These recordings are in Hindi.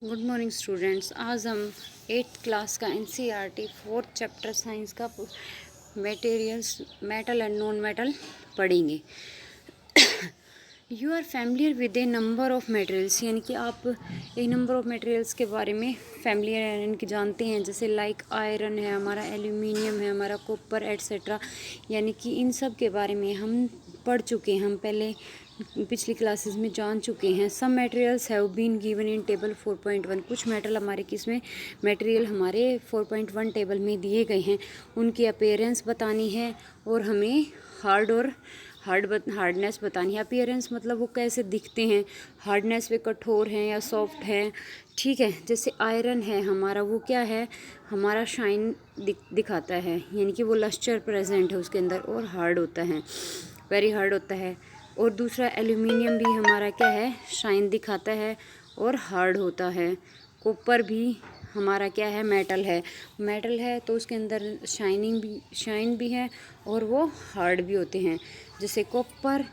Good morning students. आज हम 8th क्लास का एनसीईआरटी 4th चैप्टर साइंस का materials metal and non metal पढ़ेंगे। You are familiar with a number of materials, यानी कि आप एक नंबर ऑफ मटेरियल्स के बारे में फैमिलियर यानी कि जानते हैं, जैसे लाइक आयरन है हमारा, एल्यूमिनियम है हमारा, कॉपर एट्सेट्रा, यानी कि इन सब के बारे में हम पढ़ चुके हैं, हम पहले पिछली क्लासेस में जान चुके हैं। Some materials have been given in table 4.1, कुछ मेटल हमारे किसमें मटेरियल हमारे 4.1 टेबल में दिए गए हैं, उनकी अपीयरेंस बतानी है और हमें हार्डनेस बतानी है। अपीयरेंस मतलब वो कैसे दिखते हैं, हार्डनेस वे कठोर हैं या सॉफ्ट हैं, ठीक है। जैसे आयरन है हमारा, वो क्या है, हमारा शाइन दिखाता है, यानी कि वो लस्टर प्रेजेंट है उसके अंदर और हार्ड होता है, वेरी हार्ड होता है। और दूसरा एल्यूमिनियम भी हमारा क्या है, शाइन दिखाता है और हार्ड होता है। कॉपर भी हमारा क्या है, मेटल है तो उसके अंदर शाइन भी है और वो हार्ड भी होते हैं, जैसे कॉपर।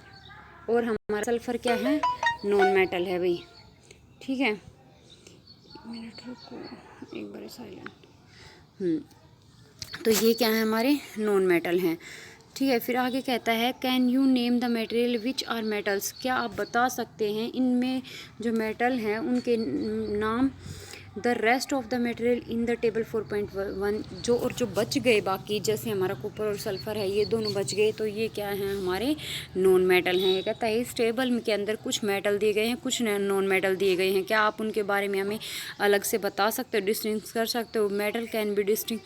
और हमारा सल्फर क्या है, नॉन मेटल है भाई, ठीक है। एक मिनट रुको, एक बार साइलेंट। तो ये क्या है, हमारे नॉन मेटल हैं, ठीक है। फिर आगे कहता है can you name the material which are metals, क्या आप बता सकते हैं इनमें जो मेटल हैं उनके नाम। The rest of the material in the table 4.1, जो बच गए बाकी, जैसे हमारा कॉपर और सल्फर है, ये दोनों बच गए, तो ये क्या हैं, हमारे नॉन मेटल हैं। ये कहता है इस टेबल के अंदर कुछ मेटल दिए गए हैं, कुछ नॉन मेटल दिए गए हैं, क्या आप उनके बारे में हमें अलग से बता सकते हो, डिस्टिंग कर सकते हो। Metal can be distinguish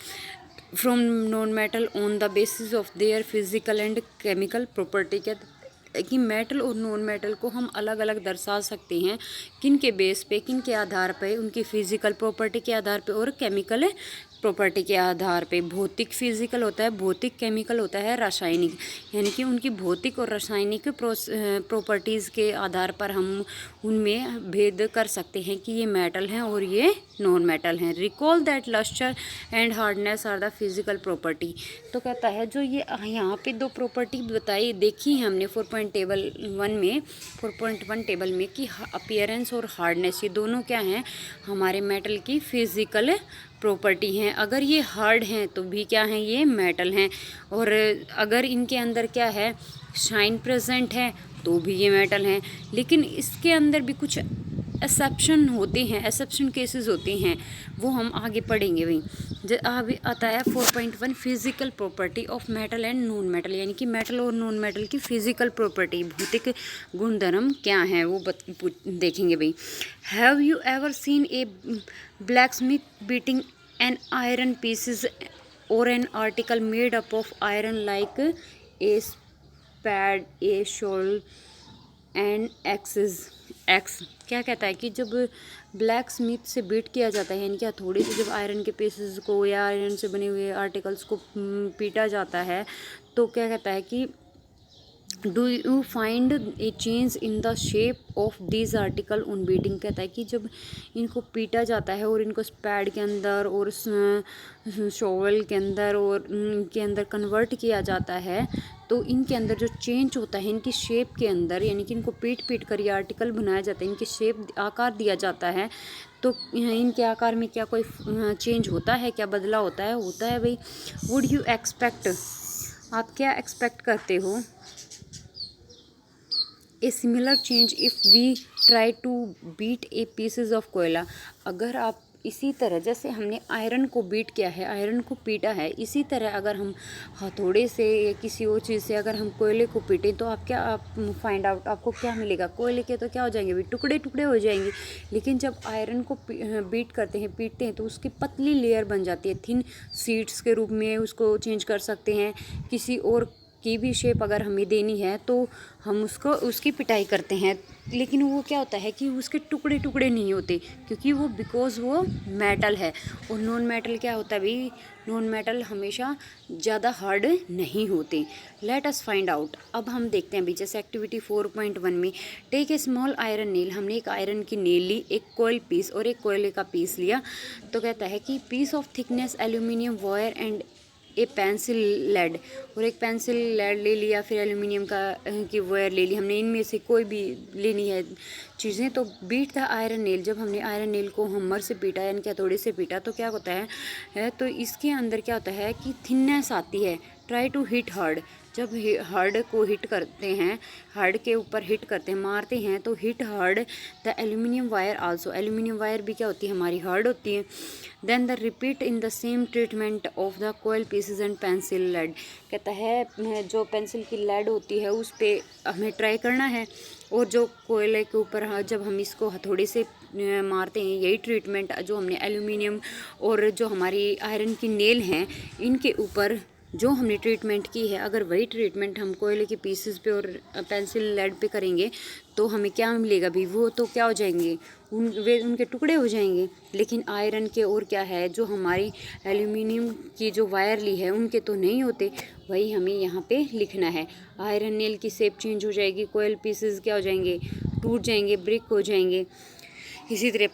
from non metal on the basis of their physical and chemical property, कि मेटल और नॉन मेटल को हम अलग अलग दर्शा सकते हैं, किन के बेस पे, किन के आधार पे, उनकी फिजिकल प्रॉपर्टी के आधार पे और केमिकल प्रॉपर्टी के आधार पे। भौतिक फिजिकल होता है, भौतिक केमिकल होता है, रासायनिक, यानी कि उनकी भौतिक और रासायनिक प्रॉपर्टीज़ के आधार पर हम उनमें भेद कर सकते हैं कि ये मेटल हैं और ये नॉन मेटल हैं। Recall that lustre and hardness are the physical property, तो कहता है जो ये यहाँ पे दो प्रॉपर्टी बताई देखी है हमने 4.1 टेबल में कि अपीयरेंस और हार्डनेस, ये दोनों क्या हैं, हमारे मेटल की फिजिकल प्रॉपर्टी हैं। अगर ये हार्ड हैं तो भी क्या हैं, ये मेटल हैं, और अगर इनके अंदर क्या है, शाइन प्रेजेंट है तो भी ये मेटल हैं। लेकिन इसके अंदर भी कुछ एक्सेप्शन होते हैं, एक्सेप्शन केसेस होते हैं, वो हम आगे पढ़ेंगे भाई। जो अभी आता है 4.1 physical property of metal and non metal, यानी कि मेटल और नॉन मेटल की फिजिकल प्रॉपर्टी, भौतिक गुणधर्म क्या हैं वो देखेंगे भाई। Have you ever seen a blacksmith beating an iron pieces or an article made up of iron like a spade, a shovel and axe. क्या कहता है कि जब ब्लैक स्मिथ से बीट किया जाता है, यानी कि हथौड़े से जब आयरन के पीसेस को या आयरन से बने हुए आर्टिकल्स को पीटा जाता है, तो क्या कहता है कि do you find A change in the shape of this article on beating, कहता है कि जब इनको पीटा जाता है और इनको स्पैड के अंदर और शोवल के अंदर और इनके अंदर कन्वर्ट किया जाता है, तो इनके अंदर जो चेंज होता है इनकी शेप के अंदर, यानी कि इनको पीट कर ये आर्टिकल बनाया जाता है, इनकी शेप आकार दिया जाता है, तो इनके आकार में क्या कोई चेंज होता है, क्या बदला होता है भाई। वुड यू एक्सपेक्ट, आप क्या एक्सपेक्ट करते हो, a similar change if we try to beat a pieces of कोयला, अगर आप इसी तरह जैसे हमने आयरन को बीट किया है, आयरन को पीटा है, इसी तरह अगर हम हथौड़े से या किसी और चीज़ से अगर हम कोयले को पीटें, तो आप फाइंड आउट, आपको क्या मिलेगा, कोयले के तो क्या हो जाएंगे भाई, टुकड़े टुकड़े हो जाएंगे। लेकिन जब आयरन को बीट करते हैं, पीटते हैं, तो उसकी पतली लेयर बन जाती है, थिन शीट्स के रूप में उसको चेंज कर सकते हैं। किसी और की भी शेप अगर हमें देनी है तो हम उसकी पिटाई करते हैं, लेकिन वो क्या होता है कि उसके टुकड़े टुकड़े नहीं होते, क्योंकि वो बिकॉज वो मेटल है। और नॉन मेटल क्या होता है भाई, नॉन मेटल हमेशा ज़्यादा हार्ड नहीं होते। लेट अस फाइंड आउट, अब हम देखते हैं भाई, जैसे एक्टिविटी 4.1 में take a small iron nail, हमने एक आयरन की नेल ली, एक कोयल पीस और एक कोयले का पीस लिया, तो कहता है कि piece of thickness aluminium wire and a pencil lead, और एक पेंसिल लेड ले लिया, फिर एल्यूमिनियम की वायर ले ली हमने, इनमें से कोई भी लेनी है चीज़ें। तो बीट द आयरन नेल, जब हमने आयरन नेल को हैमर से पीटा यानी कि हथौड़े से पीटा तो क्या होता है तो इसके अंदर क्या होता है कि थिननेस आती है। ट्राई टू हिट हार्ड, जब हार्ड को हिट करते हैं, हार्ड के ऊपर हिट करते हैं, मारते हैं, तो hit hard the aluminium wire also, aluminium wire भी क्या होती है हमारी, हार्ड होती है। Then the repeat in the same treatment of the coal pieces and pencil lead, कहता है जो पेंसिल की लेड होती है उस पर हमें ट्राई करना है, और जो कोयले के ऊपर जब हम इसको हथौड़े से मारते हैं, यही ट्रीटमेंट जो हमने एल्यूमिनियम और जो हमारी आयरन की नेल हैं इनके ऊपर जो हमने ट्रीटमेंट की है, अगर वही ट्रीटमेंट हम कोयले के पीसेस पे और पेंसिल लेड पे करेंगे तो हमें क्या मिलेगा भी, वो तो क्या हो जाएंगे, उनके टुकड़े हो जाएंगे। लेकिन आयरन के और क्या है, जो हमारी एल्यूमिनियम की जो वायर ली है उनके तो नहीं होते, वही हमें यहाँ पे लिखना है। आयरन नेल की शेप चेंज हो जाएगी, कोयल पीसेस क्या हो जाएंगे, टूट जाएंगे, ब्रेक हो जाएंगे। इसी तरह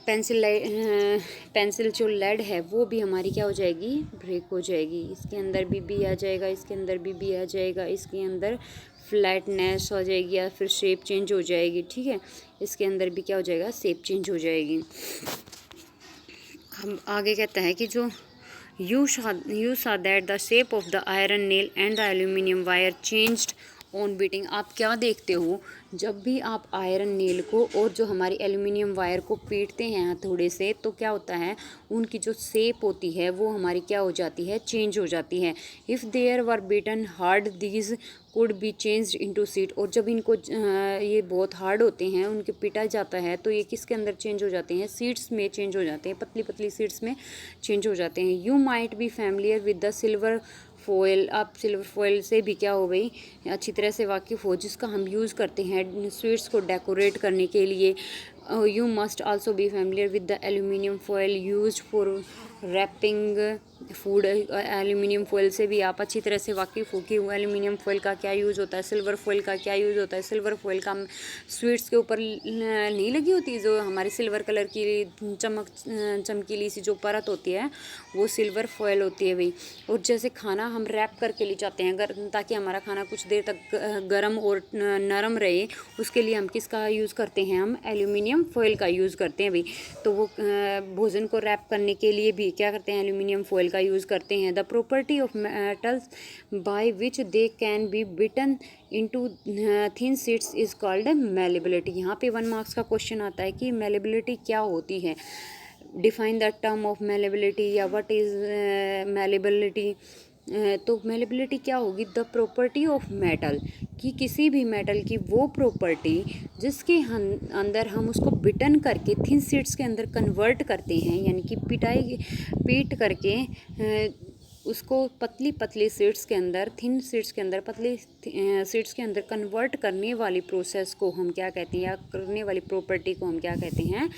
पेंसिल जो लेड है वो भी हमारी क्या हो जाएगी, ब्रेक हो जाएगी। इसके अंदर बी आ जाएगा, इसके अंदर बी आ जाएगा, इसके अंदर फ्लैटनेस हो जाएगी या फिर शेप चेंज हो जाएगी, ठीक है। इसके अंदर भी क्या हो जाएगा, शेप चेंज हो जाएगी। हम आगे कहता है कि जो यू सा that the shape of the iron nail and the aluminium wire changed on beating, आप क्या देखते हो जब भी आप आयरन नेल को और जो हमारी एल्यूमिनियम वायर को पीटते हैं हथौड़े से, तो क्या होता है उनकी जो शेप होती है वो हमारी क्या हो जाती है, चेंज हो जाती है। If there were beaten hard these could be changed into seed, और जब इनको ये बहुत हार्ड होते हैं, उनके पिटा जाता है तो ये किसके अंदर चेंज हो जाते हैं, सीड्स में चेंज हो जाते हैं, पतली पतली सीड्स में चेंज हो जाते हैं। You might be familiar with the silver foil, आप सिल्वर फॉयल से भी क्या हो गई, अच्छी तरह से वाकिफ़ हो, जिसका हम यूज़ करते हैं स्वीट्स को डेकोरेट करने के लिए। You must also be familiar with the aluminium foil used for wrapping food, aluminium foil से भी आप अच्छी तरह से वाकिफ़ हो कि एल्यूमिनियम फॉयल का क्या यूज़ होता है, सिल्वर फॉयल का क्या यूज़ होता है। सिल्वर फॉयल का स्वीट्स के ऊपर नहीं लगी होती, जो हमारी सिल्वर कलर की चमकीली सी जो परत होती है वो सिल्वर फॉयल होती है भाई। और जैसे खाना हम रैप करके ले जाते हैं ताकि हमारा खाना कुछ देर तक गर्म और नरम रहे, उसके लिए हम किसका यूज़ करते हैं, हम एल्यूमिनियम फॉयल का यूज़ करते हैं भाई। तो वो भोजन को रैप करने के लिए भी क्या करते हैं, एल्यूमिनियम फॉयल का यूज़ करते हैं। The property of metals by which they can be beaten into thin sheets is called malleability. यहाँ पे 1 मार्क्स का क्वेश्चन आता है कि मेलेबिलिटी क्या होती है, define the term of malleability या व्हाट इज मेलेबिलिटी। तो मेलेबिलिटी क्या होगी, द प्रॉपर्टी ऑफ मेटल, कि किसी भी मेटल की वो प्रॉपर्टी जिसके अंदर हम उसको बिटन करके थिन शीट्स के अंदर कन्वर्ट करते हैं, यानी कि पीट करके उसको पतली पतली शीट्स के अंदर, थिन शीट्स के अंदर, पतली शीट्स के अंदर कन्वर्ट करने वाली प्रोसेस को हम क्या कहते हैं, या करने वाली प्रॉपर्टी को हम क्या कहते हैं,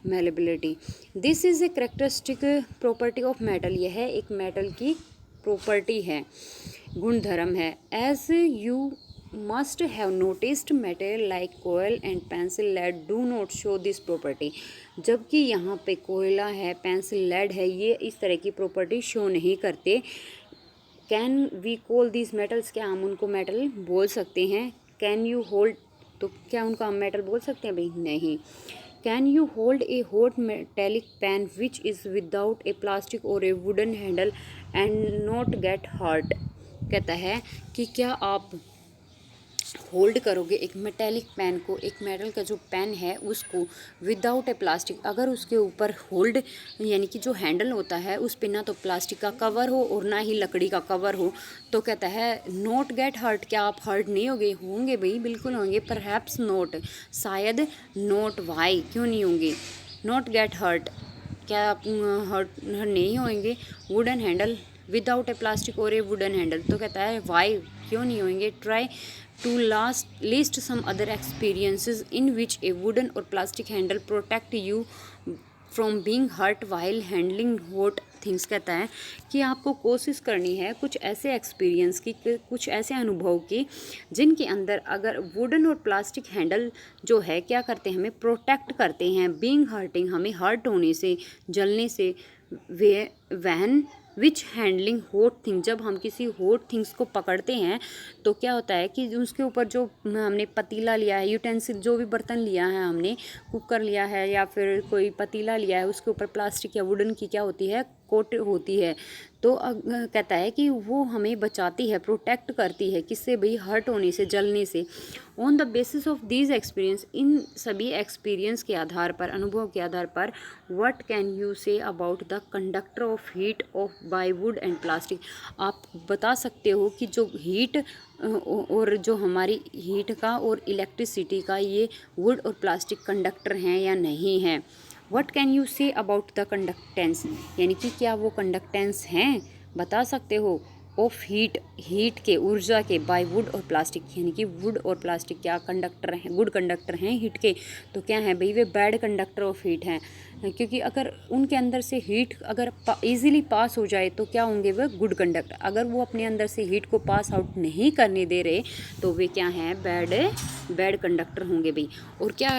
malleability. This is a characteristic property of metal, यह एक मेटल की प्रॉपर्टी है, गुणधर्म है। As you must have noticed material like coal and pencil lead do not show this property, जबकि यहाँ पे कोयला है, पेंसिल लेड है, ये इस तरह की प्रॉपर्टी शो नहीं करते। Can we call this metals, क्या हम उनको मेटल बोल सकते हैं। कैन यू होल्ड, तो क्या उनको हम मेटल बोल सकते हैं भाई, नहीं। Can you hold a hot metallic pan which is without a plastic or a wooden handle and not get hurt, कहता है कि क्या आप होल्ड करोगे एक मेटेलिक पैन को, एक मेटल का जो पैन है उसको, विदाउट ए प्लास्टिक, अगर उसके ऊपर होल्ड यानी कि जो हैंडल होता है उस पे ना तो प्लास्टिक का कवर हो और ना ही लकड़ी का कवर हो, तो कहता है नॉट गेट हर्ट, क्या आप हर्ट नहीं होंगे, होंगे भाई बिल्कुल होंगे, परहैप्स नॉट, शायद, नॉट वाई, क्यों नहीं होंगे, नॉट गेट हर्ट, क्या आप हर्ट नहीं होंगे। Wooden handle without a plastic or a wooden handle, तो कहता है वाई, क्यों नहीं होंगे। Try to list some other experiences in which a wooden or plastic handle protect you from being hurt while handling hot things, कहता है कि आपको कोशिश करनी है कुछ ऐसे एक्सपीरियंस की, कुछ ऐसे अनुभव की जिनके अंदर अगर वुडन और प्लास्टिक हैंडल जो है क्या करते हैं, हमें प्रोटेक्ट करते हैं, बीइंग हर्टिंग, हमें हर्ट होने से, जलने से, वहन विच हैंडलिंग हॉट थिंग, जब हम किसी हॉट थिंग्स को पकड़ते हैं तो क्या होता है कि उसके ऊपर जो हमने पतीला लिया है, यूटेंसिल जो भी बर्तन लिया है हमने, कुकर लिया है या फिर कोई पतीला लिया है, उसके ऊपर प्लास्टिक या वुडन की क्या होती है, कोट होती है। तो कहता है कि वो हमें बचाती है, प्रोटेक्ट करती है, किससे भाई, हर्ट होने से, जलने से। On the basis of these experience, इन सभी एक्सपीरियंस के आधार पर, अनुभव के आधार पर, what can you say about the conductor of heat of by wood and plastic, आप बता सकते हो कि जो हीट और जो हमारी हीट का और इलेक्ट्रिसिटी का ये वुड और प्लास्टिक कंडक्टर हैं या नहीं हैं। What can you say about the conductance, यानी कि क्या वो कंडक्टेंस हैं, बता सकते हो, ऑफ हीट, हीट के, ऊर्जा के, बाय वुड और प्लास्टिक, यानी कि वुड और प्लास्टिक क्या कंडक्टर हैं, गुड कंडक्टर हैं हीट के, तो क्या है भाई, वे बैड कंडक्टर ऑफ हीट हैं। क्योंकि अगर उनके अंदर से हीट अगर इजीली पास हो जाए तो क्या होंगे, वे गुड कंडक्टर। अगर वो अपने अंदर से हीट को पास आउट नहीं करने दे रहे तो वे क्या हैं, बैड कंडक्टर होंगे भाई। और क्या,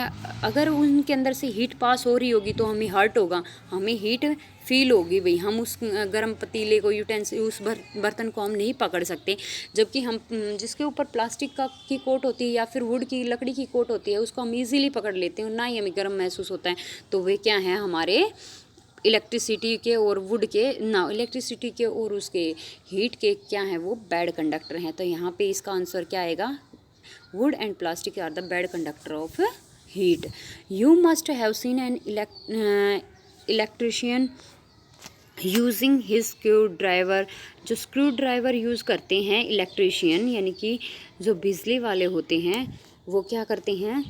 अगर उनके अंदर से हीट पास हो रही होगी तो हमें हर्ट होगा, हमें हीट फील होगी भाई, हम उस गर्म पतीले को, यूटेंसिल, उस बर्तन को हम नहीं पकड़ सकते। जबकि हम जिसके ऊपर प्लास्टिक का की कोट होती है या फिर वुड की, लकड़ी की कोट होती है, उसको हम इजीली पकड़ लेते हैं और ना ही हमें गर्म महसूस होता है। तो वे क्या हैं, हमारे इलेक्ट्रिसिटी के और वुड के ना, इलेक्ट्रिसिटी के और उसके हीट के क्या हैं, वो बैड कंडक्टर हैं। तो यहाँ पे इसका आंसर क्या आएगा, wood and plastic are the bad conductor of heat. You must have seen an electrician using his screw driver, जो स्क्रू ड्राइवर यूज़ करते हैं इलेक्ट्रिशियन, यानी कि जो बिजली वाले होते हैं, वो क्या करते हैं,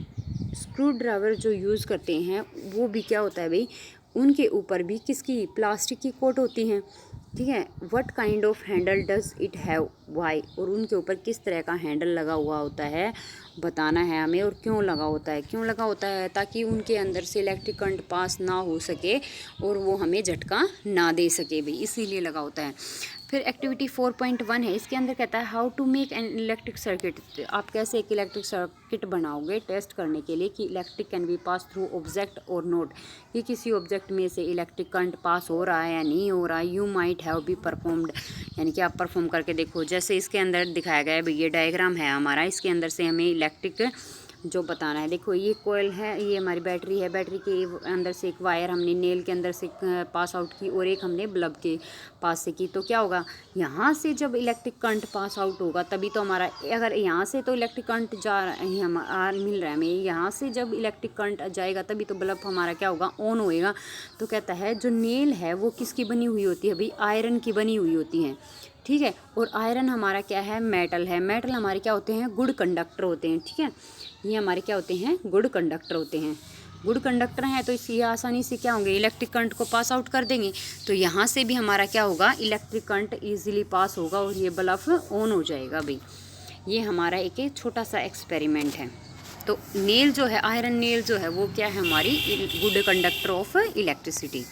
स्क्रू ड्राइवर जो यूज़ करते हैं वो भी क्या होता है भाई, उनके ऊपर भी किसकी, प्लास्टिक की कोट होती हैं, ठीक है। What kind of handle does it have, why, और उनके ऊपर किस तरह का हैंडल लगा हुआ होता है, बताना है हमें, और क्यों लगा होता है, क्यों लगा होता है, ताकि उनके अंदर से इलेक्ट्रिक करंट पास ना हो सके और वो हमें झटका ना दे सके भाई, इसीलिए लगा होता है। फिर एक्टिविटी 4.1 है, इसके अंदर कहता है how to make an electric circuit, आप कैसे एक इलेक्ट्रिक सर्किट बनाओगे टेस्ट करने के लिए कि electric can be pass through object और नोट, कि किसी ऑब्जेक्ट में से इलेक्ट्रिक करंट पास हो रहा है या नहीं हो रहा है। You might have be performed, यानी कि आप परफॉर्म करके देखो। जैसे इसके अंदर दिखाया गया है भाई, ये डायग्राम है हमारा, इसके अंदर से हमें इलेक्ट्रिक जो बताना है। देखो ये कोयल है, ये हमारी बैटरी है, बैटरी के अंदर से एक वायर हमने नेल के अंदर से पास आउट की और एक हमने बल्ब के पास से की। तो क्या होगा, यहाँ से जब इलेक्ट्रिक करंट पास आउट होगा तभी तो हमारा, अगर यहाँ से तो इलेक्ट्रिक करंट जा रहा है, मिल रहा है हमें, यहाँ से जब इलेक्ट्रिक करंट जाएगा तभी तो बल्ब हमारा क्या होगा, ऑन होएगा। तो कहता है जो नेल है वो किसकी बनी हुई होती है भाई, आयरन की बनी हुई होती हैं, ठीक है। और आयरन हमारा क्या है, मेटल है, मेटल हमारे क्या होते हैं, गुड कंडक्टर होते हैं, ठीक है। ये हमारे क्या होते हैं, गुड कंडक्टर होते हैं, गुड कंडक्टर हैं, तो इसलिए आसानी से क्या होंगे, इलेक्ट्रिक करंट को पास आउट कर देंगे। तो यहाँ से भी हमारा क्या होगा, इलेक्ट्रिक करंट ईजिली पास होगा और ये बल्ब ऑन हो जाएगा भाई। ये हमारा एक छोटा सा एक्सपेरिमेंट है। तो नेल जो है, आयरन नेल जो है, वो क्या है, हमारी गुड कंडक्टर ऑफ इलेक्ट्रिसिटी।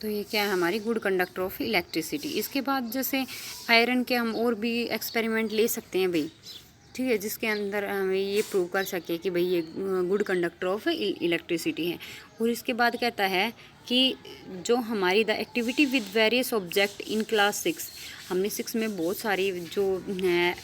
तो ये क्या है, हमारी गुड कंडक्टर ऑफ इलेक्ट्रिसिटी। इसके बाद जैसे आयरन के हम और भी एक्सपेरिमेंट ले सकते हैं भाई, ठीक है, जिसके अंदर हमें ये प्रूव कर सके कि भाई ये गुड कंडक्टर ऑफ इलेक्ट्रिसिटी है। और इसके बाद कहता है कि जो हमारी the activity with various object in class 6, हमने 6 में बहुत सारी जो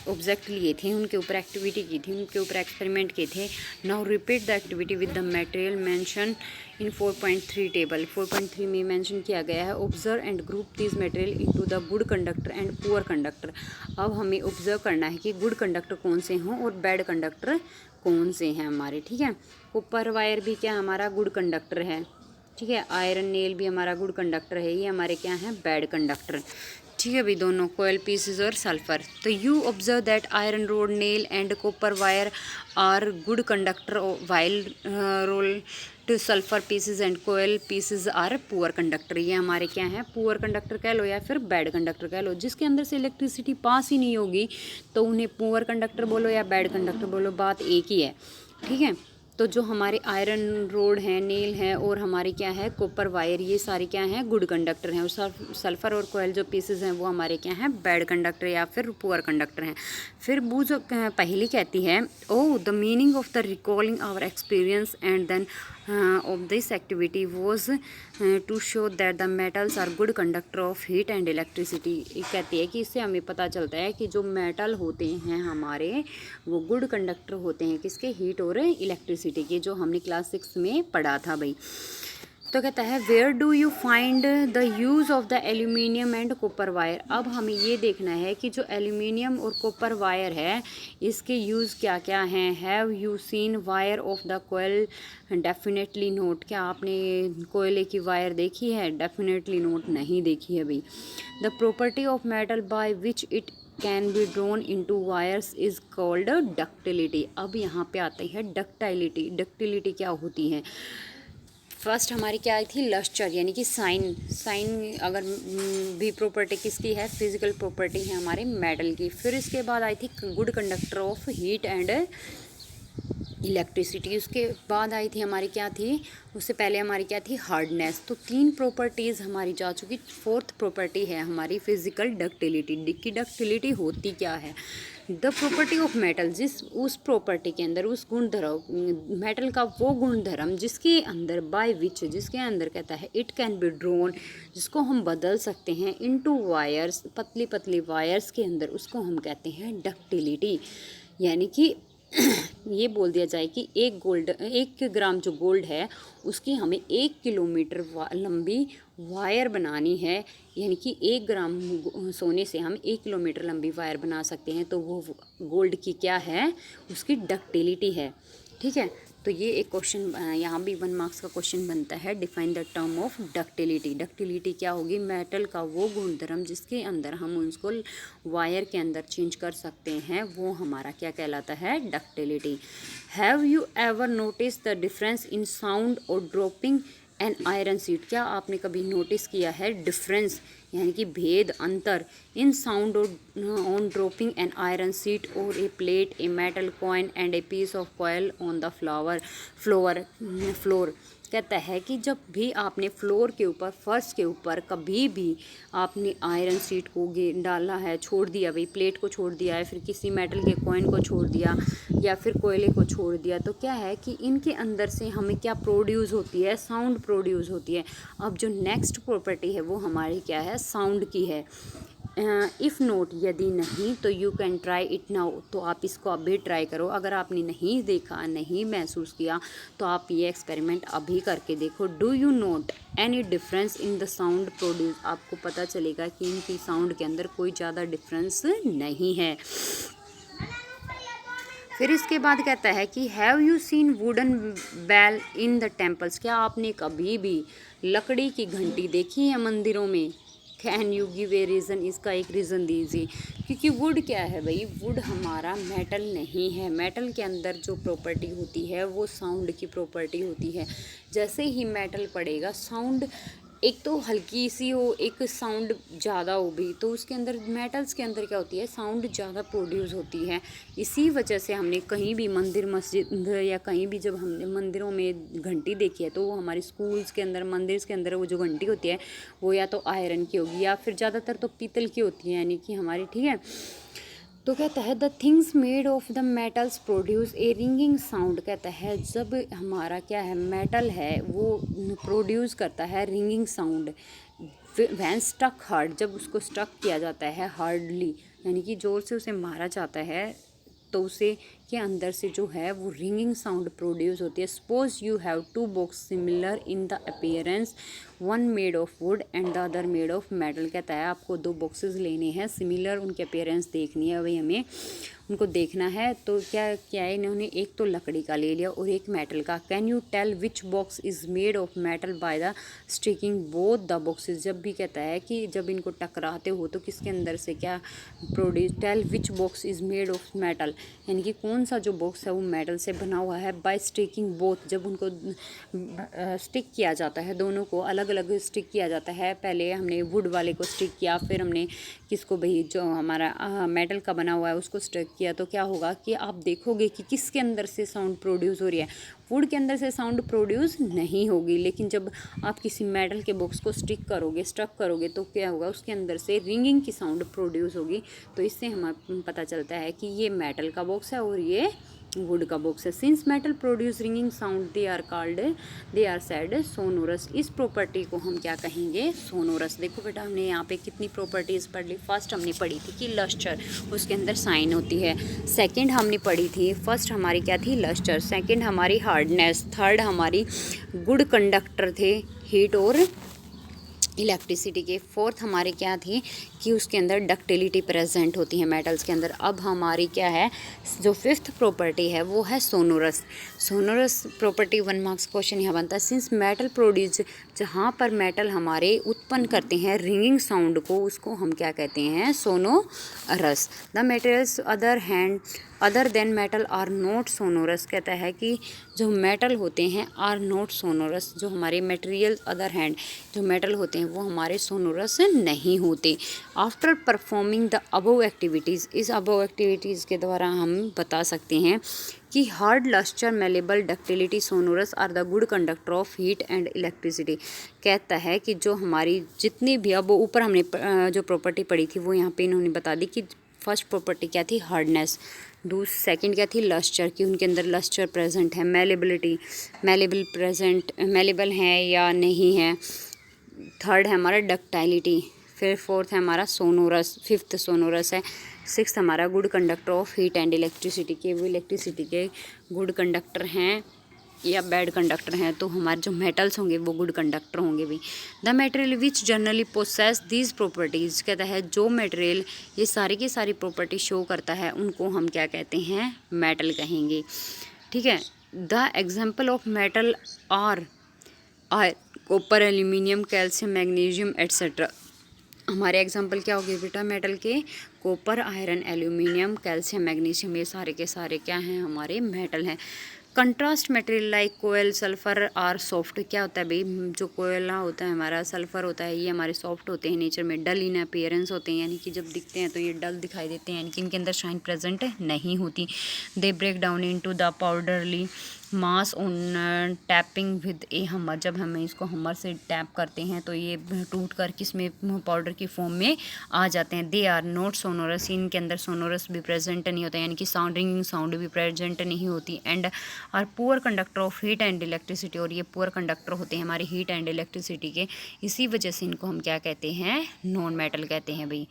ऑब्जेक्ट लिए थे, उनके ऊपर एक्टिविटी की थी, उनके ऊपर एक्सपेरिमेंट किए थे। Now repeat the activity with the material mention in 4.3 table. 4.3 में मेंशन किया गया है, observe and group this material into the good conductor and poor conductor. अब हमें ऑब्जर्व करना है कि गुड कंडक्टर कौन से हों और बैड कंडक्टर कौन से हैं हमारे, ठीक है। कॉपर वायर भी क्या हमारा गुड कंडक्टर है, ठीक है। आयरन नेल भी हमारा गुड कंडक्टर है, ये हमारे क्या हैं, बैड कंडक्टर, ठीक है भाई, दोनों कोयल पीसेस और सल्फर। तो you observe that iron rod nail and copper wire are good conductor while roll to sulphur pieces and coal pieces are poor conductor. ये हमारे क्या हैं, पुअर कंडक्टर कह लो या फिर बैड कंडक्टर कह लो। जिसके अंदर से इलेक्ट्रिसिटी पास ही नहीं होगी तो उन्हें पुअर कंडक्टर बोलो या बैड कंडक्टर बोलो, बात एक ही है, ठीक है। तो जो हमारे आयरन रोड हैं, नेल हैं और हमारे क्या है कॉपर वायर, ये सारे क्या हैं गुड कंडक्टर हैं। और सल्फ़र और कोयल जो पीसेस हैं वो हमारे क्या हैं बैड कंडक्टर या फिर पुअर कंडक्टर हैं। फिर वो जो पहली कहती है oh the meaning of the recalling our experience and then of this activity was to show that the metals are good conductor of heat and electricity. कहती है कि इससे हमें पता चलता है कि जो मेटल होते हैं हमारे वो गुड कंडक्टर होते हैं किसके, हीट और इलेक्ट्रिसिटी के, जो हमने क्लास 6 में पढ़ा था भाई। तो कहता है where do you find the use of the aluminium and copper wire. अब हमें ये देखना है कि जो एल्यूमिनियम और कॉपर वायर है इसके यूज़ क्या क्या हैं। Have you seen wire of the coal, definitely not. क्या आपने कोयले की वायर देखी है? डेफिनेटली नोट नहीं देखी है भाई। The property of metal by which it can be drone into wires is called ductility. अब यहाँ पे आती है डक्टाइलिटी। डक्टिलिटी क्या होती है? फर्स्ट हमारी क्या आई थी लस्टर, यानी कि साइन अगर भी प्रॉपर्टी किसकी है, फिजिकल प्रॉपर्टी है हमारे मेटल की। फिर इसके बाद आई थी good conductor of heat and electricity. उसके बाद आई थी हमारी क्या थी, उससे पहले हमारी क्या थी हार्डनेस। तो 3 प्रॉपर्टीज़ हमारी जा चुकी। 4th प्रॉपर्टी है हमारी फिजिकल डक्टिलिटी। की डक्टिलिटी होती क्या है? द प्रॉपर्टी ऑफ मेटल, जिस उस प्रॉपर्टी के अंदर उस गुणधर्म मेटल का वो गुणधर्म जिसके अंदर बाय विच, जिसके अंदर कहता है इट कैन बी ड्रोन, जिसको हम बदल सकते हैं इनटू वायर्स, पतली पतली वायर्स के अंदर, उसको हम कहते हैं डक्टिलिटी। यानी कि ये बोल दिया जाए कि 1 ग्राम जो गोल्ड है उसकी हमें 1 किलोमीटर लंबी वायर बनानी है। यानी कि 1 ग्राम सोने से हम 1 किलोमीटर लंबी वायर बना सकते हैं। तो वो गोल्ड की क्या है, उसकी डक्टिलिटी है। ठीक है, तो ये एक क्वेश्चन यहाँ भी 1 मार्क्स का क्वेश्चन बनता है। Define the term of ductility. Ductility क्या होगी? मेटल का वो गुणधर्म जिसके अंदर हम उसको वायर के अंदर चेंज कर सकते हैं, वो हमारा क्या कहलाता है, ductility. Have you ever notice the difference in sound और ड्रॉपिंग एन आयरन सीट। क्या आपने कभी नोटिस किया है डिफरेंस, यानी कि भेद, अंतर, in sound on dropping an iron sheet or a plate, a metal coin and a piece of coal on the floor. कहता है कि जब भी आपने फ्लोर के ऊपर, फर्श के ऊपर कभी भी आपने आयरन सीट को डाला है, छोड़ दिया भाई, प्लेट को छोड़ दिया है, फिर किसी मेटल के कॉइन को छोड़ दिया या फिर कोयले को छोड़ दिया, तो क्या है कि इनके अंदर से हमें क्या प्रोड्यूस होती है, साउंड प्रोड्यूस होती है। अब जो नेक्स्ट प्रॉपर्टी है वो हमारी क्या है, साउंड की है। इफ़ नोट, यदि नहीं तो you can try it now. तो आप इसको अभी ट्राई करो। अगर आपने नहीं देखा, नहीं महसूस किया, तो आप ये एक्सपेरिमेंट अभी करके देखो। Do you note any difference in the sound produce. आपको पता चलेगा कि इनकी साउंड के अंदर कोई ज़्यादा डिफरेंस नहीं है। फिर इसके बाद कहता है कि have you seen wooden bell in the temples. क्या आपने कभी भी लकड़ी की घंटी देखी है मंदिरों में? Can you give a reason, इसका एक रीज़न दीजिए। क्योंकि वुड क्या है भाई, वुड हमारा मेटल नहीं है। मेटल के अंदर जो प्रॉपर्टी होती है वो साउंड की प्रॉपर्टी होती है। जैसे ही मेटल पड़ेगा, साउंड एक तो हल्की सी हो, एक साउंड ज़्यादा हो भी, तो उसके अंदर मेटल्स के अंदर क्या होती है, साउंड ज़्यादा प्रोड्यूस होती है। इसी वजह से हमने कहीं भी मंदिर, मस्जिद या कहीं भी जब हमने मंदिरों में घंटी देखी है, तो वो हमारे स्कूल्स के अंदर, मंदिर के अंदर वो जो घंटी होती है वो या तो आयरन की होगी या फिर ज़्यादातर तो पीतल की होती है, यानी कि हमारी, ठीक है। तो कहता है the things made of the metals produce a ringing sound. कहता है जब हमारा क्या है, मेटल है, वो प्रोड्यूस करता है ringing sound. When stuck hard, जब उसको स्टक किया जाता है हार्डली, यानी कि ज़ोर से उसे मारा जाता है, तो उसे के अंदर से जो है वो रिंगिंग साउंड प्रोड्यूस होती है। Suppose you have 2 box similar in the appearance, one made of would and the other made of metal. कहता है आपको 2 बॉक्सेस लेने हैं, सिमिलर उनके अपीयरेंस देखनी है भाई, हमें उनको देखना है। तो क्या क्या है, इन्होंने एक तो लकड़ी का ले लिया और एक मेटल का। Can you tell which box is made of metal by the sticking both the boxes. जब भी कहता है कि जब इनको टकराते हो तो किसके अंदर से क्या produce, tell which box is made of metal, यानी कि कौन कौन सा जो बॉक्स है वो मेटल से बना हुआ है बाय स्टिकिंग बोथ। जब उनको स्टिक किया जाता है, दोनों को अलग अलग स्टिक किया जाता है। पहले हमने वुड वाले को स्टिक किया, फिर हमने किसको भाई जो हमारा मेटल का बना हुआ है उसको स्टिक किया। तो क्या होगा कि आप देखोगे कि किसके अंदर से साउंड प्रोड्यूस हो रही है। वुड के अंदर से साउंड प्रोड्यूस नहीं होगी, लेकिन जब आप किसी मेटल के बॉक्स को स्टिक करोगे तो क्या होगा, उसके अंदर से रिंगिंग की साउंड प्रोड्यूस होगी। तो इससे हमें पता चलता है कि ये मेटल का बॉक्स है और ये वुड का बॉक्स है। Since metal produce ringing sound they are said sonorous. इस प्रॉपर्टी को हम क्या कहेंगे, सोनोरस। देखो बेटा, हमने यहाँ पे कितनी प्रॉपर्टीज़ पढ़ ली। फर्स्ट हमने पढ़ी थी कि लस्टर, उसके अंदर साइन होती है। सेकंड हमने पढ़ी थी, फर्स्ट हमारी क्या थी, लस्टर। सेकंड हमारी हार्डनेस। थर्ड हमारी गुड कंडक्टर थे हीट और इलेक्ट्रिसिटी के। फोर्थ हमारी क्या थी कि उसके अंदर डक्टिलिटी प्रेजेंट होती है मेटल्स के अंदर। अब हमारी क्या है, जो फिफ्थ प्रॉपर्टी है वो है sonorous. Sonorous property 1 marks question यहाँ बनता है। सिंस मेटल प्रोड्यूस, जहाँ पर मेटल हमारे उत्पन्न करते हैं रिंगिंग साउंड को, उसको हम क्या कहते हैं, sonorous. The materials other than metal are not sonorous. कहता है कि जो मेटल होते हैं आर नॉट सोनोरस, जो हमारे मटेरियल अदर हैंड जो मेटल होते हैं वो हमारे सोनोरस नहीं होते। After performing the above activities, इस अबव एक्टिविटीज़ के द्वारा हम बता सकते हैं कि hard, lustre, malleable, ductility, sonorous are the good conductor of heat and electricity. कहता है कि जो हमारी जितनी भी, अब ऊपर हमने जो प्रॉपर्टी पढ़ी थी वो यहाँ पे इन्होंने बता दी कि फर्स्ट प्रॉपर्टी क्या थी, हार्डनेस। सेकंड क्या थी, लस्टर, कि उनके अंदर लस्टर प्रेजेंट है। मेलेबिलिटी, मेलेबल है या नहीं है। थर्ड है हमारा डक्टाइलिटी। फिर फोर्थ है हमारा सोनोरस, फिफ्थ सोनोरस है। सिक्स्थ हमारा good conductor of heat and electricity, के वो इलेक्ट्रिसिटी के गुड कंडक्टर हैं या बैड कंडक्टर हैं। तो हमारे जो मेटल्स होंगे वो गुड कंडक्टर होंगे भी। The material which generally possess these properties, कहता है जो मटेरियल ये सारी की सारी प्रॉपर्टी शो करता है उनको हम क्या कहते हैं, मेटल कहेंगे। ठीक है। The example of metal are copper, aluminium, calcium, magnesium etcetera. हमारे एग्जाम्पल क्या होंगे बेटा मेटल के, copper, iron, aluminium, calcium, magnesium, ये सारे के सारे क्या हैं, हमारे मेटल हैं। Contrast material like coal, sulphur are soft. क्या होता है भाई, जो कोयला होता है हमारा, सल्फर होता है, ये हमारे सॉफ्ट होते हैं नेचर में। डल इन अपीयरेंस होते हैं, यानी कि जब दिखते हैं तो ये डल दिखाई देते हैं, यानी कि इनके अंदर शाइन प्रेजेंट नहीं होती। They break down into the powdery mass on tapping with a hammer. जब हम इसको हमर से टैप करते हैं तो ये टूट कर किस में, पाउडर की फॉर्म में आ जाते हैं। दे आर नॉट सोनोरस, इनके अंदर सोनोरस भी प्रेजेंट नहीं होता, यानी कि साउंडिंग साउंड भी प्रेजेंट नहीं होती। And are poor conductor of heat and electricity, और ये पुअर कंडक्टर होते हैं हमारे हीट एंड इलेक्ट्रिसिटी के। इसी वजह से इनको हम क्या कहते हैं, नॉन मेटल कहते हैं भाई।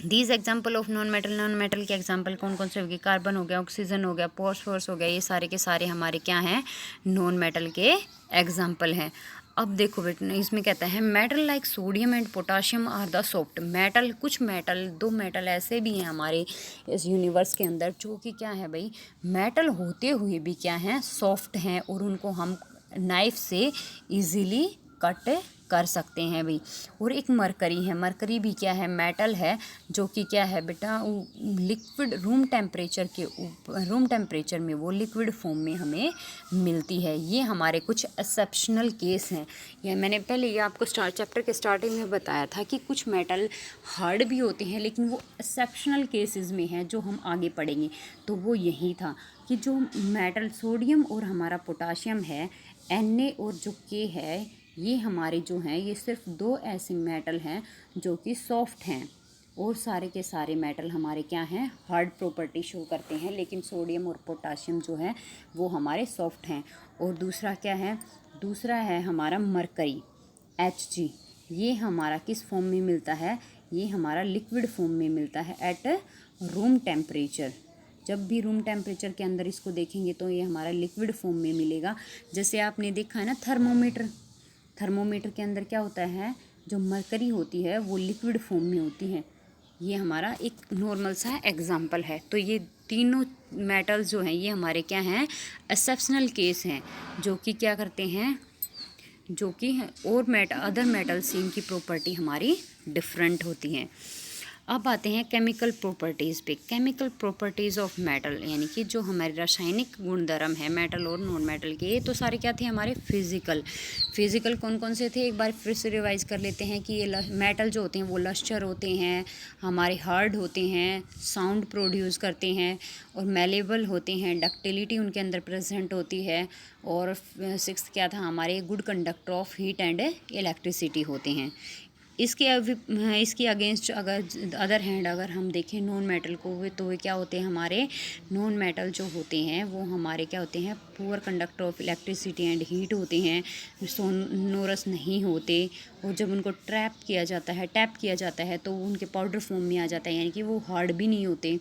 These example of non metal के एग्जाम्पल कौन कौन से होगी, कार्बन हो गया, ऑक्सीजन हो गया, फॉस्फोरस हो गया, ये सारे के सारे हमारे क्या हैं, नॉन मेटल के एग्जाम्पल हैं। अब देखो बेटा, इसमें कहता है metal like sodium and potassium are the soft. Metal, कुछ मेटल, दो मेटल ऐसे भी हैं हमारे इस यूनिवर्स के अंदर जो कि क्या है भाई, मेटल होते हुए भी क्या हैं, सॉफ्ट हैं, और उनको हम नाइफ से इजीली कट कर सकते हैं भाई। और एक मरकरी है, मरकरी भी क्या है, मेटल है, जो कि क्या है बेटा, लिक्विड रूम टेम्परेचर के ऊपर, रूम टेम्परेचर में वो लिक्विड फॉर्म में हमें मिलती है। ये हमारे कुछ एक्सेप्शनल केस हैं। या मैंने पहले ये आपको चैप्टर के स्टार्टिंग में बताया था कि कुछ मेटल हार्ड भी होते हैं, लेकिन वो एक्सेप्शनल केसेस में हैं जो हम आगे पढ़ेंगे। तो वो यही था कि जो मेटल सोडियम और हमारा पोटाशियम है, Na और जो K है, ये हमारे जो हैं, ये सिर्फ दो ऐसे मेटल हैं जो कि सॉफ्ट हैं, और सारे के सारे मेटल हमारे क्या हैं, हार्ड प्रॉपर्टी शो करते हैं। लेकिन सोडियम और पोटाशियम जो है वो हमारे सॉफ्ट हैं। और दूसरा क्या है, दूसरा है हमारा मरकरी, Hg। ये हमारा किस फॉर्म में मिलता है, ये हमारा लिक्विड फॉर्म में मिलता है एट रूम टेम्परेचर। जब भी रूम टेम्परेचर के अंदर इसको देखेंगे तो ये हमारा लिक्विड फॉर्म में मिलेगा। जैसे आपने देखा है ना थर्मोमीटर, थर्मोमीटर के अंदर क्या होता है, जो मरकरी होती है वो लिक्विड फॉर्म में होती है। ये हमारा एक नॉर्मल सा एग्जांपल है। तो ये तीनों मेटल्स जो हैं ये हमारे क्या हैं, एक्सेप्शनल केस हैं, जो कि क्या करते हैं, जो कि और अदर मेटल से इनकी प्रॉपर्टी हमारी डिफरेंट होती हैं। अब आते हैं केमिकल प्रॉपर्टीज़ पे। केमिकल प्रॉपर्टीज़ ऑफ मेटल, यानी कि जो हमारे रासायनिक गुणधर्म है मेटल और नॉन मेटल के, ये तो सारे क्या थे हमारे फिजिकल कौन कौन से थे, एक बार फिर से रिवाइज कर लेते हैं कि ये मेटल जो होते हैं वो लस्टर होते हैं, हमारे हार्ड होते हैं, साउंड प्रोड्यूस करते हैं, और मेलेबल होते हैं, डक्टिलिटी उनके अंदर प्रेजेंट होती है, और सिक्स्थ क्या था हमारे, good conductor of heat and electricity होते हैं। इसके अगेंस्ट अगर अदर हैंड अगर हम देखें नॉन मेटल को, तो वे क्या होते हैं हमारे, नॉन मेटल जो होते हैं वो हमारे क्या होते हैं, poor conductor of electricity and heat होते हैं, सोनोरस नहीं होते, और जब उनको टैप किया जाता है तो उनके पाउडर फॉर्म में आ जाता है, यानी कि वो हार्ड भी नहीं होते।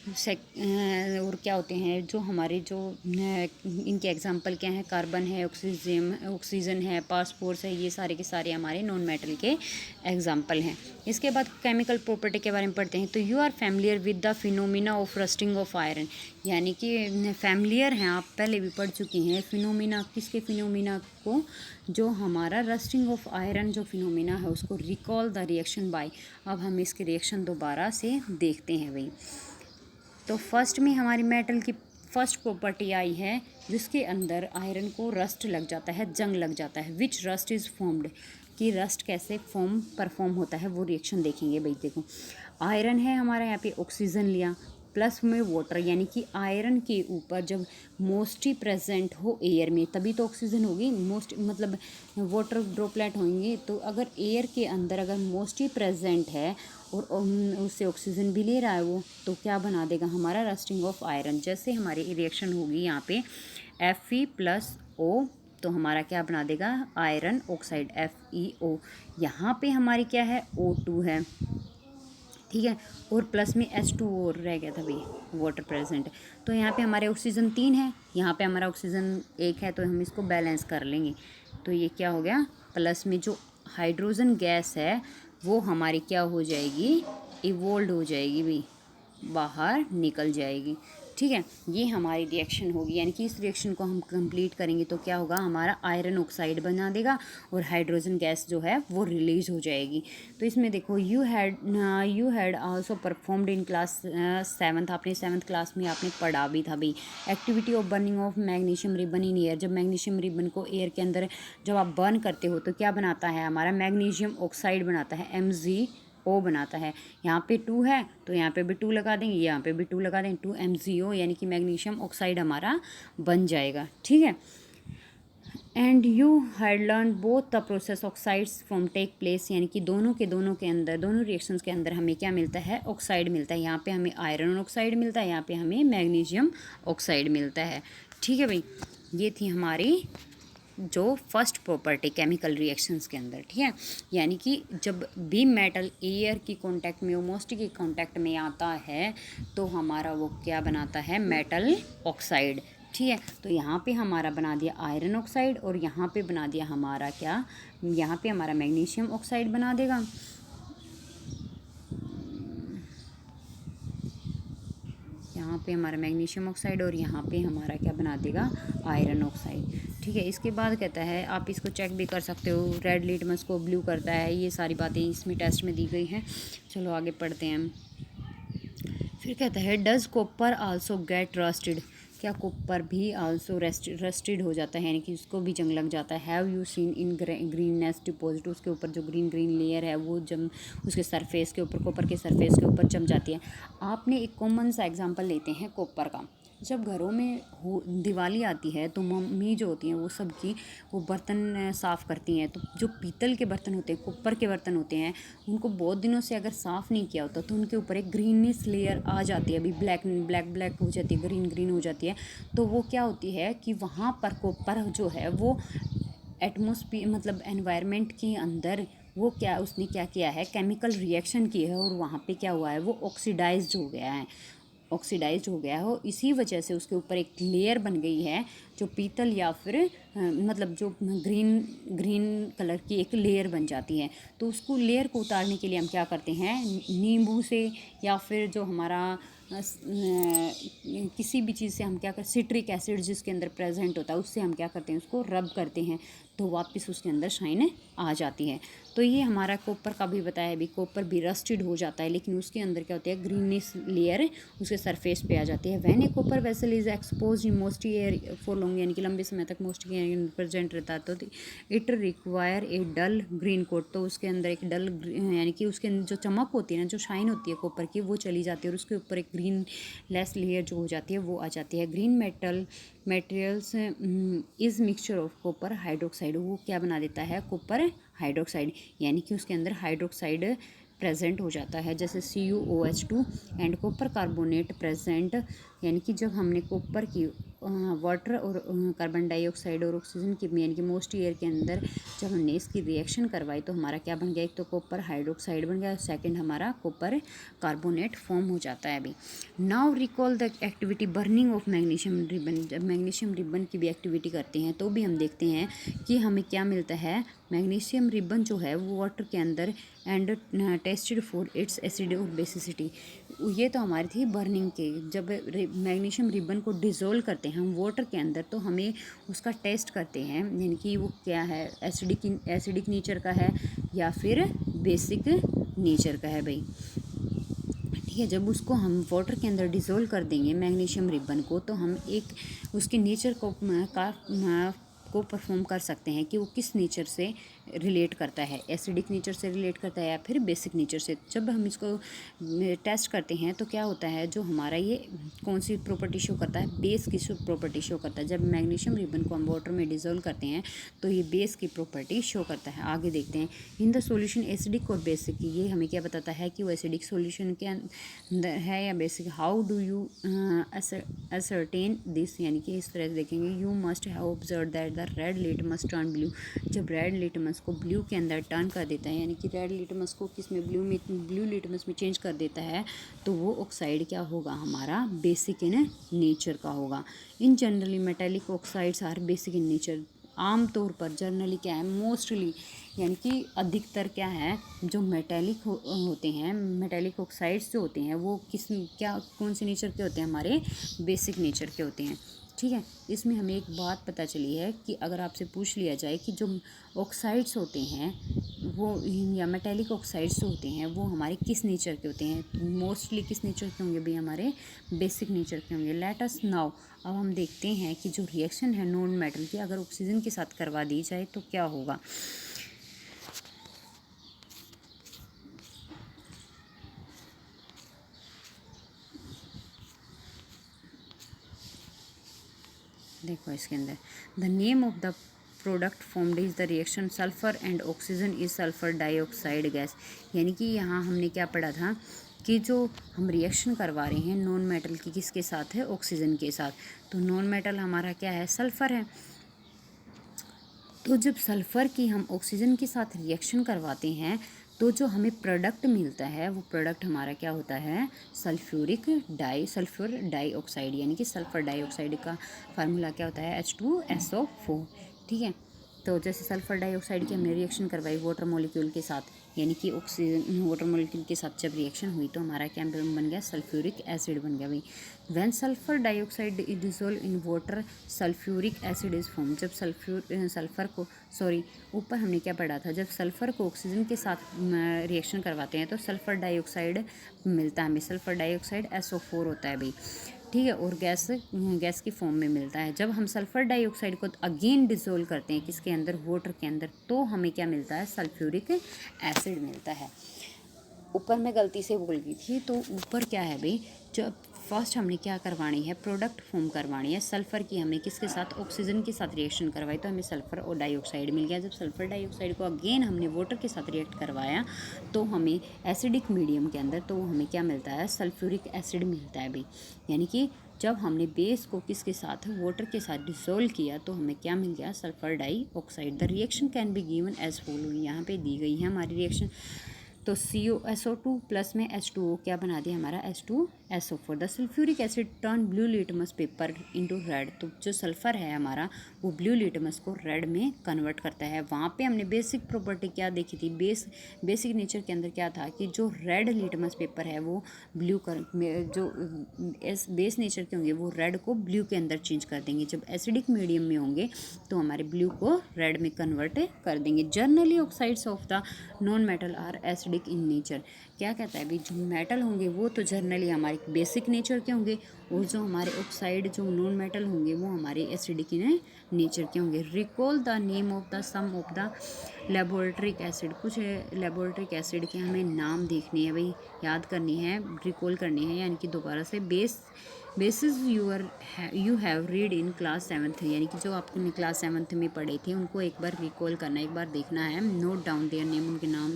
और क्या होते हैं जो हमारे जो इनके एग्जांपल क्या हैं, कार्बन है, ऑक्सीजन है, फास्फोरस है, ये सारे के सारे हमारे नॉन मेटल के एग्जांपल हैं। इसके बाद केमिकल प्रॉपर्टी के बारे में पढ़ते हैं। तो you are familiar with the phenomena of rusting of iron, यानी कि फैमिलियर हैं आप, पहले भी पढ़ चुकी हैं फिनोमिना, किसके फिनोमिना को, जो हमारा रस्टिंग ऑफ आयरन जो फिनोमिना है उसको, रिकॉल द रिएक्शन बाय। अब हम इसके रिएक्शन दोबारा से देखते हैं भाई। तो फर्स्ट में हमारी मेटल की फर्स्ट प्रॉपर्टी आई है जिसके अंदर आयरन को रस्ट लग जाता है, जंग लग जाता है, विच रस्ट इज़ फॉर्म्ड, कि रस्ट कैसे परफॉर्म होता है वो रिएक्शन देखेंगे भाई। देखो आयरन है हमारा, यहाँ पे ऑक्सीजन लिया, प्लस में वाटर, यानी कि आयरन के ऊपर जब मोस्टली प्रेजेंट हो एयर में तभी तो ऑक्सीजन होगी, मोस्ट मतलब वाटर ड्रॉपलेट होंगे। तो अगर एयर के अंदर अगर मोस्टली प्रेजेंट है और उससे ऑक्सीजन भी ले रहा है वो, तो क्या बना देगा हमारा, रस्टिंग ऑफ आयरन। जैसे हमारी रिएक्शन होगी यहाँ पे Fe+O, तो हमारा क्या बना देगा, आयरन ऑक्साइड FeO। यहाँ पे हमारी क्या है, O2 है, ठीक है, और प्लस में H2O और रह गया था भाई, वाटर प्रेजेंट। तो यहाँ पे हमारे ऑक्सीजन 3 है, यहाँ पे हमारा ऑक्सीजन 1 है, तो हम इसको बैलेंस कर लेंगे। तो ये क्या हो गया, प्लस में जो हाइड्रोजन गैस है वो हमारी क्या हो जाएगी, इवोल्व हो जाएगी भाई, बाहर निकल जाएगी। ठीक है, ये हमारी रिएक्शन होगी, यानी कि इस रिएक्शन को हम कंप्लीट करेंगे तो क्या होगा, हमारा आयरन ऑक्साइड बना देगा और हाइड्रोजन गैस जो है वो रिलीज हो जाएगी। तो इसमें देखो you had also performed in class 7th, आपने 7th क्लास में आपने पढ़ा भी था भाई, activity of burning of magnesium ribbon in air. जब मैग्नीशियम रिबन को एयर के अंदर जब आप बर्न करते हो तो क्या बनाता है हमारा, मैग्नीशियम ऑक्साइड बनाता है, MgO बनाता है। यहाँ पे 2 है तो यहाँ पे भी 2 लगा देंगे, यहाँ पे भी 2 लगा देंगे, 2MgO, यानी कि मैग्नीशियम ऑक्साइड हमारा बन जाएगा। ठीक है, and you had learn both the process oxides from take place, यानी कि दोनों के अंदर, दोनों रिएक्शंस के अंदर हमें क्या मिलता है, ऑक्साइड मिलता है। यहाँ पे हमें आयरन ऑक्साइड मिलता है, यहाँ पे हमें मैग्नीशियम ऑक्साइड मिलता है। ठीक है भाई, ये थी हमारी जो फर्स्ट प्रॉपर्टी केमिकल रिएक्शंस के अंदर। ठीक है, यानी कि जब भी मेटल एयर की कांटेक्ट में, मोस्टली के कांटेक्ट में आता है तो हमारा वो क्या बनाता है, मेटल ऑक्साइड। ठीक है, तो यहाँ पे हमारा बना दिया आयरन ऑक्साइड और यहाँ पे बना दिया हमारा क्या, यहाँ पे हमारा मैग्नीशियम ऑक्साइड बना देगा। यहाँ पे हमारा मैग्नीशियम ऑक्साइड और यहाँ पे हमारा क्या बना देगा, आयरन ऑक्साइड। ठीक है, इसके बाद कहता है, आप इसको चेक भी कर सकते हो, रेड लिटमस को ब्लू करता है, ये सारी बातें इसमें टेस्ट में दी गई हैं। चलो आगे पढ़ते हैं हम। फिर कहता है, does copper also get rusted, क्या कॉपर भी आल्सो रस्टेड हो जाता है, यानी कि उसको भी जंग लग जाता है। Have you seen in greenness deposit, उसके ऊपर जो ग्रीन लेयर है वो जम, उसके सरफेस के ऊपर, कॉपर के सरफेस के ऊपर जम जाती है। आपने एक कॉमन सा एग्जांपल लेते हैं कॉपर का। जब घरों में दिवाली आती है तो मम्मी जो होती हैं वो सबकी वो बर्तन साफ़ करती हैं, तो जो पीतल के बर्तन होते हैं, कुप्पर के बर्तन होते हैं, उनको बहुत दिनों से अगर साफ़ नहीं किया होता तो उनके ऊपर एक ग्रीनिश लेयर आ जाती है, अभी ब्लैक हो जाती है, ग्रीन हो जाती है। तो वो क्या होती है कि वहाँ पर कुप्पर जो है वो एटमॉस्फेयर मतलब एनवायरनमेंट के अंदर वो क्या, उसने क्या किया है, केमिकल रिएक्शन की है और वहाँ पे क्या हुआ है, वो ऑक्सीडाइज्ड हो गया है, हो गया हो, इसी वजह से उसके ऊपर एक लेयर बन गई है जो पीतल या फिर मतलब जो ग्रीन कलर की एक लेयर बन जाती है। तो उसको लेयर को उतारने के लिए हम क्या करते हैं, नींबू से या फिर जो हमारा किसी भी चीज़ से हम क्या करते, सिट्रिक एसिड जिसके अंदर प्रेजेंट होता है उससे हम क्या करते हैं, उसको रब करते हैं तो वापस उसके अंदर शाइन आ जाती है। तो ये हमारा कॉपर का भी बताया अभी, कॉपर भी रस्टेड हो जाता है, लेकिन उसके अंदर क्या होता है, ग्रीनिश लेयर उसके सरफेस पे आ जाती है। When A copper vessel is expose in most air for long, यानी कि लंबे समय तक मोस्ट एयर प्रेजेंट रहता है, तो it require a dull green coat, तो उसके अंदर एक डल यानी कि उसके जो चमक होती है ना, जो शाइन होती है कॉपर की, वो चली जाती है और उसके ऊपर एक ग्रीन लेस लेयर जो हो जाती है वो आ जाती है। Green materials is mixture of copper hydroxide, वो क्या बना देता है, कॉपर हाइड्रोक्साइड, यानी कि उसके अंदर हाइड्रोक्साइड प्रेजेंट हो जाता है, जैसे CuOH2 and copper carbonate present, यानी कि जब हमने कॉपर की वाटर और कार्बन डाइऑक्साइड और ऑक्सीजन की यानी कि मोस्ट एयर के अंदर जब हमने इसकी रिएक्शन करवाई तो हमारा क्या बन गया, एक तो कॉपर हाइड्रोक्साइड बन गया, सेकंड हमारा कॉपर कार्बोनेट फॉर्म हो जाता है अभी। Now recall the activity burning of magnesium ribbon, जब मैग्नीशियम रिबन की भी एक्टिविटी करते हैं तो भी हम देखते हैं कि हमें क्या मिलता है, मैग्नीशियम रिबन जो है वो वाटर के अंदर and tested for its acid और बेसिसिटी, ये तो हमारी थी बर्निंग के, जब मैग्नीशियम रिबन को डिज़ोल्व करते हैं हम वाटर के अंदर तो हमें उसका टेस्ट करते हैं, यानी कि वो क्या है, एसिडिक नेचर का है या फिर बेसिक नेचर का है भाई। ठीक है, जब उसको हम वाटर के अंदर डिज़ोल्व कर देंगे मैग्नीशियम रिबन को, तो हम एक उसके नेचर को परफॉर्म कर सकते हैं कि वो किस नेचर से रिलेट करता है, एसिडिक नेचर से रिलेट करता है या फिर बेसिक नेचर से। जब हम इसको टेस्ट करते हैं तो क्या होता है, जो हमारा ये कौन सी प्रॉपर्टी शो करता है, बेस की प्रॉपर्टी शो करता है। जब मैग्नीशियम रिबन को हम वाटर में डिज़ोल्व करते हैं तो ये बेस की प्रॉपर्टी शो करता है। आगे देखते हैं, इन द सॉल्यूशन एसिडिक और बेसिक, ये हमें क्या बताता है कि वो एसिडिक सॉल्यूशन के अंदर है या basic. How do you ascertain this, यानी कि इस तरह से देखेंगे, you must have observe that the red litmus turn blue, जब रेड लिटमस को ब्लू के अंदर टर्न कर देता है, यानी कि रेड लिटमस को किस में, ब्लू लिटमस में चेंज कर देता है, तो वो ऑक्साइड क्या होगा, हमारा बेसिक इन नेचर का होगा। In generally metallic oxides are basic in nature, आम तौर पर जनरली क्या है, मोस्टली यानी कि अधिकतर क्या है, जो मेटेलिक होते हैं, मेटेलिक ऑक्साइड्स जो होते हैं वो कौन से नेचर के होते हैं, हमारे बेसिक नेचर के होते हैं। ठीक है, इसमें हमें एक बात पता चली है कि अगर आपसे पूछ लिया जाए कि जो ऑक्साइड्स होते हैं वो या मेटेलिक ऑक्साइड्स होते हैं वो हमारे किस नेचर के होते हैं, मोस्टली किस नेचर के होंगे भी, हमारे बेसिक नेचर के होंगे। लेट अस नाउ, अब हम देखते हैं कि जो रिएक्शन है नॉन मेटल की अगर ऑक्सीजन के साथ करवा दी जाए तो क्या होगा। देखो इसके अंदर, the name of the product formed is the reaction sulphur and oxygen is sulphur dioxide gas, यानी कि यहाँ हमने क्या पढ़ा था कि जो हम रिएक्शन करवा रहे हैं नॉन मेटल की किसके साथ है, ऑक्सीजन के साथ, तो नॉन मेटल हमारा क्या है, सल्फर है। तो जब सल्फर की हम ऑक्सीजन के साथ रिएक्शन करवाते हैं तो जो हमें प्रोडक्ट मिलता है वो प्रोडक्ट हमारा क्या होता है, सल्फर डाइऑक्साइड, यानी कि सल्फर डाइऑक्साइड का फार्मूला क्या होता है, H2SO4। ठीक है, तो जैसे सल्फर डाइऑक्साइड की हमने रिएक्शन करवाई वाटर मॉलिक्यूल के साथ, यानी कि ऑक्सीजन वाटर मॉलिक्यूल के साथ जब रिएक्शन हुई तो हमारा क्या बन गया, सल्फ्यूरिक एसिड बन गया भाई। When sulphur dioxide is dissolve in water sulphuric acid is form, जब ऊपर हमने क्या पढ़ा था, जब सल्फर को ऑक्सीजन के साथ रिएक्शन करवाते हैं तो सल्फर डाइऑक्साइड मिलता है हमें, सल्फर डाइऑक्साइड SO4 होता है भाई। ठीक है, और गैस की फॉर्म में मिलता है। जब हम सल्फर डाइऑक्साइड को अगेन डिसोल्व करते हैं किसके अंदर, वाटर के अंदर, तो हमें क्या मिलता है, सल्फ्यूरिक एसिड मिलता है। ऊपर मैं गलती से बोल गई थी, तो ऊपर क्या है भाई, जब फर्स्ट हमने क्या करवानी है, प्रोडक्ट फॉर्म करवानी है सल्फ़र की, हमने किसके साथ, ऑक्सीजन के साथ रिएक्शन करवाई तो हमें सल्फ़र और डाइऑक्साइड मिल गया। जब सल्फ़र डाइऑक्साइड को अगेन हमने वाटर के साथ रिएक्ट करवाया तो हमें एसिडिक मीडियम के अंदर, तो हमें क्या मिलता है, सल्फ्यूरिक एसिड मिलता है भाई। यानी कि जब हमने बेस को किसके साथ, वाटर के साथ डिसोल्व किया तो हमें क्या मिल गया, sulphur dioxide. The reaction can be given as following, यहाँ पे दी गई है हमारी रिएक्शन। तो SO2 प्लस में H2O क्या बना दिया हमारा, SO4। The sulphuric asset turn blue litmus paper into red. तो जो सल्फ़र है हमारा वो ब्लू लिटमस को रेड में कन्वर्ट करता है। वहाँ पे हमने बेसिक प्रॉपर्टी क्या देखी थी, बेसिक नेचर के अंदर क्या था कि जो रेड लिटमस पेपर है वो ब्लू कर जो बेस नेचर के होंगे वो रेड को ब्लू के अंदर चेंज कर देंगे। जब एसिडिक मीडियम में होंगे तो हमारे ब्लू को रेड में कन्वर्ट कर देंगे। Generally oxides of the non metal are acidic in nature. क्या कहता है भाई, जो मेटल होंगे वो तो जर्नली हमारे बेसिक नेचर के होंगे और जो हमारे ऑक्साइड जो नॉन मेटल होंगे वो हमारे एसिडिक इन नेचर के होंगे। Recall the name of the some of the laboratory acid. कुछ लेबोरेटरिक एसिड के हमें नाम देखने हैं भाई, याद करनी है, रिकॉल करनी है, यानी कि दोबारा से basis you have read in class 7th, यानी कि जो आपने क्लास 7th में पढ़े थे उनको एक बार रिकॉल करना है, एक बार देखना है। नोट डाउन देयर नेम, उनके नाम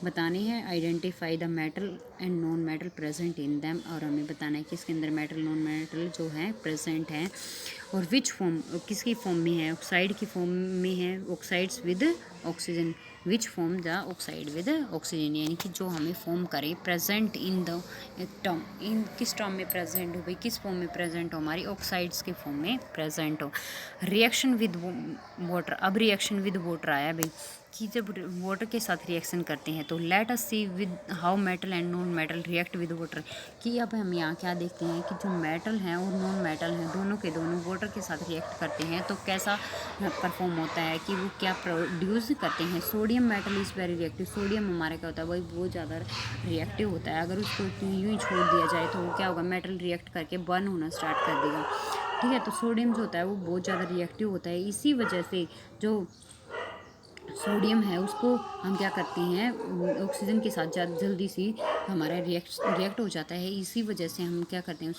बताने हैं। Identify the metal and non metal present in them, और हमें बताना है कि इसके अंदर मेटल नॉन मेटल जो है प्रेजेंट है और विच फॉर्म, किसकी फॉर्म में है, ऑक्साइड की फॉर्म में है, oxides with oxygen, which form the oxide with oxygen, यानी कि जो हमें फॉर्म करे प्रेजेंट इन द टर्म, इन किस टर्म में प्रेजेंट हो भाई, किस फॉर्म में प्रेजेंट हो, हमारी ऑक्साइड्स के फॉर्म में प्रेजेंट हो। रिएक्शन विद वाटर, अब रिएक्शन विद वाटर आया भाई कि जब वाटर के साथ रिएक्शन करते हैं तो let us see with how metal and non metal react with water. कि अब हम यहाँ क्या देखते हैं कि जो मेटल हैं और नॉन मेटल हैं दोनों के दोनों वाटर के साथ रिएक्ट करते हैं तो कैसा परफॉर्म होता है, कि वो क्या प्रोड्यूस करते हैं। Sodium metal is very reactive. Sodium हमारे क्या होता है भाई, बहुत ज़्यादा रिएक्टिव होता है। अगर उसको यूँ ही छोड़ दिया जाए तो वो क्या होगा, मेटल रिएक्ट करके बर्न होना स्टार्ट कर देगा। ठीक है, तो सोडियम जो होता है वो बहुत ज़्यादा रिएक्टिव होता है। इसी वजह से जो सोडियम है उसको हम क्या करते हैं, ऑक्सीजन के साथ जल्दी सी हमारा रिएक्ट हो जाता है। इसी वजह से हम क्या करते हैं,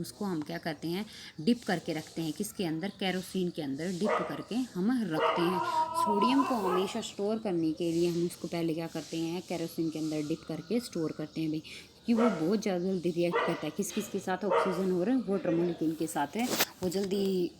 उसको हम क्या करते हैं, डिप करके रखते हैं। किसके अंदर, केरोसिन के अंदर डिप करके हम रखते हैं। सोडियम को हमेशा स्टोर करने के लिए हम उसको पहले क्या करते हैं, केरोसिन के अंदर डिप करके स्टोर करते हैं भाई, कि वो बहुत ज़्यादा जल्दी रिएक्ट करता है। किस के साथ, ऑक्सीजन और वाटर मॉलिक्यूल के साथ है, वो जल्दी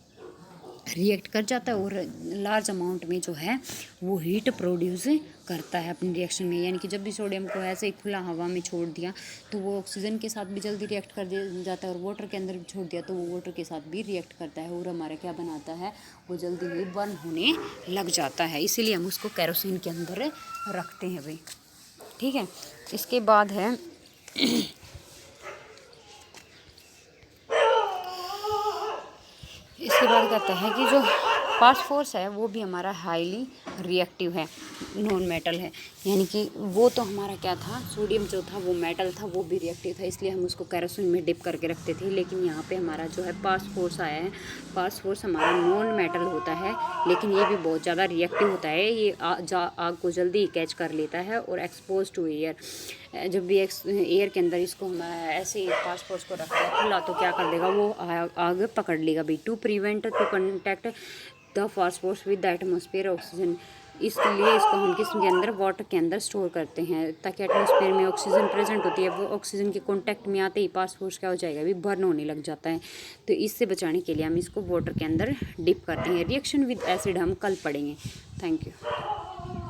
रिएक्ट कर जाता है और लार्ज अमाउंट में जो है वो हीट प्रोड्यूस करता है अपनी रिएक्शन में। यानी कि जब भी सोडियम को ऐसे ही खुला हवा में छोड़ दिया तो वो ऑक्सीजन के साथ भी जल्दी रिएक्ट कर जाता है और वाटर के अंदर भी छोड़ दिया तो वो वाटर के साथ भी रिएक्ट करता है और हमारा क्या बनाता है, वो जल्दी ही बर्न होने लग जाता है। इसीलिए हम उसको केरोसिन के अंदर रखते हैं भाई। ठीक है, इसके बाद है इसके बाद कहता है कि जो फास्फोरस है वो भी हमारा हाईली रिएक्टिव है, नॉन मेटल है। यानी कि वो तो हमारा क्या था, सोडियम जो था वो मेटल था, वो भी रिएक्टिव था, इसलिए हम उसको केरोसिन में डिप करके रखते थे। लेकिन यहाँ पे हमारा जो है फास्फोरस आया है, फास्फोरस हमारा नॉन मेटल होता है लेकिन ये भी बहुत ज़्यादा रिएक्टिव होता है। ये आग को जल्दी कैच कर लेता है और एक्सपोज टू एयर, जब भी एयर के अंदर इसको हम ऐसे फास्फोरस को रखते हैं खुला तो क्या कर देगा, वो आग पकड़ लेगा भाई। To prevent to contact the phosphorus with the atmosphere oxygen, इसलिए इसको हम किस के अंदर, वाटर के अंदर स्टोर करते हैं ताकि एटमॉस्फेयर में ऑक्सीजन प्रेजेंट होती है, वो ऑक्सीजन के कांटेक्ट में आते ही फास्फोरस क्या हो जाएगा, भी बर्न होने लग जाता है। तो इससे बचाने के लिए हम इसको वाटर के अंदर डिप करते हैं। रिएक्शन विद एसिड हम कल पढ़ेंगे। Thank you.